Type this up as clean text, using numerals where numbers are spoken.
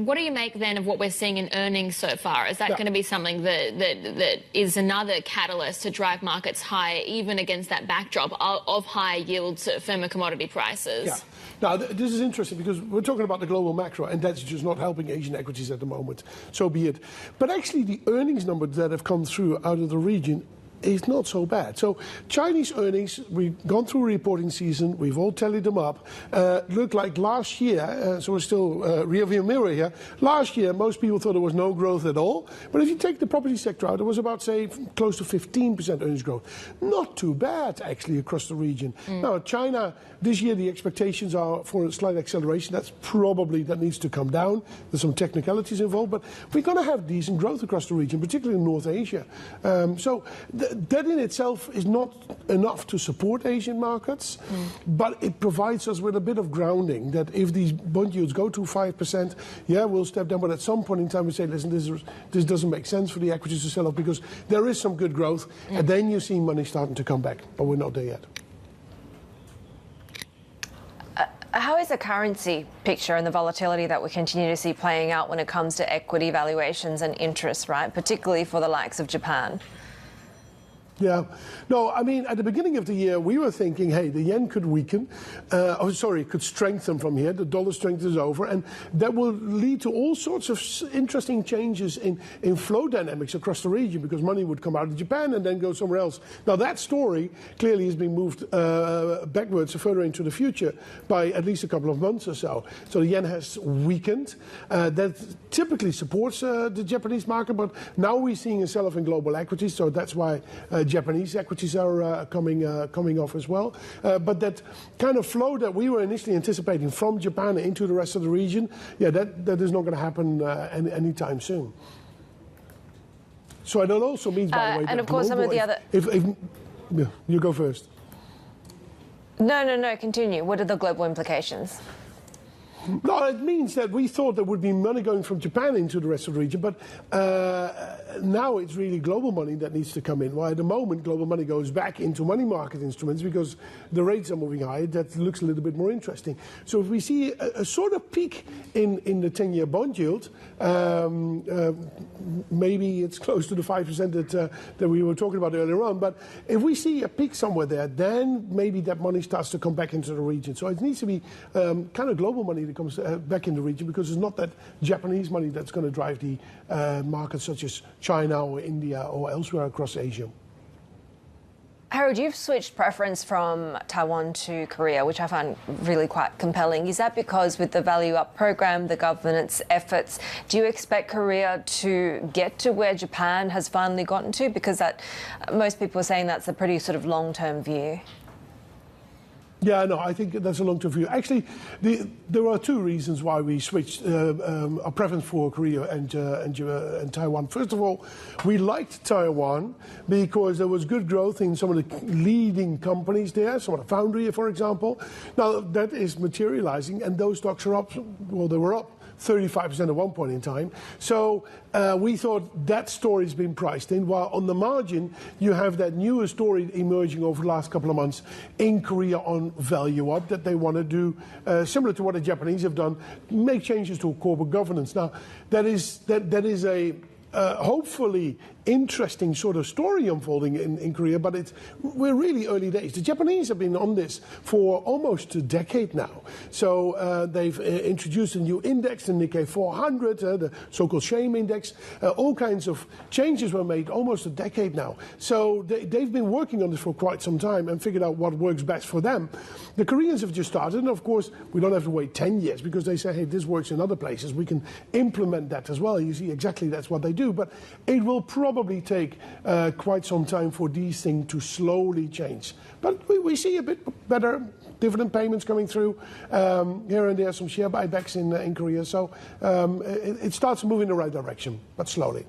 What do you make then of what we're seeing in earnings so far? Is that going to be something that is another catalyst to drive markets higher, even against that backdrop of higher yields, firmer commodity prices? Yeah. Now, this is interesting because we're talking about the global macro, and that's just not helping Asian equities at the moment. So be it. But actually, the earnings numbers that have come through out of the region is not so bad. So Chinese earnings, we've gone through a reporting season, we've all tallied them up. Looked like last year, so we're still rearview mirror here, last year most people thought there was no growth at all. But if you take the property sector out, it was about, say, close to 15% earnings growth. Not too bad, actually, across the region. Now, China, this year the expectations are for a slight acceleration. That needs to come down. There's some technicalities involved, but we're going to have decent growth across the region, particularly in North Asia. That in itself is not enough to support Asian markets, but it provides us with a bit of grounding that if these bond yields go to 5%, yeah, we'll step down. But at some point in time, we say, listen, this doesn't make sense for the equities to sell off because there is some good growth, and then you see money starting to come back. But we're not there yet. How is the currency picture and the volatility that we continue to see playing out when it comes to equity valuations and interest, right, particularly for the likes of Japan? Yeah. No, I mean, at the beginning of the year, we were thinking, hey, the yen could weaken. Could strengthen from here. The dollar strength is over. And that will lead to all sorts of interesting changes in flow dynamics across the region because money would come out of Japan and then go somewhere else. Now, that story clearly has been moved backwards further into the future by at least a couple of months or so. So the yen has weakened. That typically supports the Japanese market, but now we're seeing a sell-off in global equities. So that's why Japanese equities are coming off as well. But that kind of flow that we were initially anticipating from Japan into the rest of the region, yeah, that is not going to happen anytime soon. So that also means, by the way, and that of course, some of the other. Yeah, you go first. No, continue. What are the global implications? No, it means that we thought there would be money going from Japan into the rest of the region, but now it's really global money that needs to come in. While at the moment, global money goes back into money market instruments because the rates are moving higher. That looks a little bit more interesting. So if we see a sort of peak in the 10-year bond yield, maybe it's close to the 5% that we were talking about earlier on. But if we see a peak somewhere there, then maybe that money starts to come back into the region. So it needs to be kind of global money that comes back in the region because it's not that Japanese money that's going to drive the markets such as China or India or elsewhere across Asia. Herald, you've switched preference from Taiwan to Korea, which I find really quite compelling. Is that because with the Value Up program, the government's efforts, do you expect Korea to get to where Japan has finally gotten to? Because that most people are saying that's a pretty sort of long-term view. Yeah, no, I think that's a long-term view. Actually, there are two reasons why we switched our preference for Korea and Taiwan. First of all, we liked Taiwan because there was good growth in some of the leading companies there, some of the foundry, for example. Now, that is materializing, and those stocks are up. Well, they were up 35% at one point in time. So we thought that story's been priced in, while on the margin, you have that newer story emerging over the last couple of months in Korea on value up that they want to do, similar to what the Japanese have done, make changes to corporate governance. Now, that is a hopefully interesting sort of story unfolding in Korea, but we're really early days. The Japanese have been on this for almost a decade now. So they've introduced a new index, the Nikkei 400, the so-called shame index. All kinds of changes were made almost a decade now. So they've been working on this for quite some time and figured out what works best for them. The Koreans have just started, and of course, we don't have to wait 10 years because they say, hey, this works in other places. We can implement that as well. You see exactly that's what they do, but it will probably take quite some time for these things to slowly change. But we see a bit better dividend payments coming through here and there, some share buybacks in Korea. So it starts moving in the right direction, but slowly.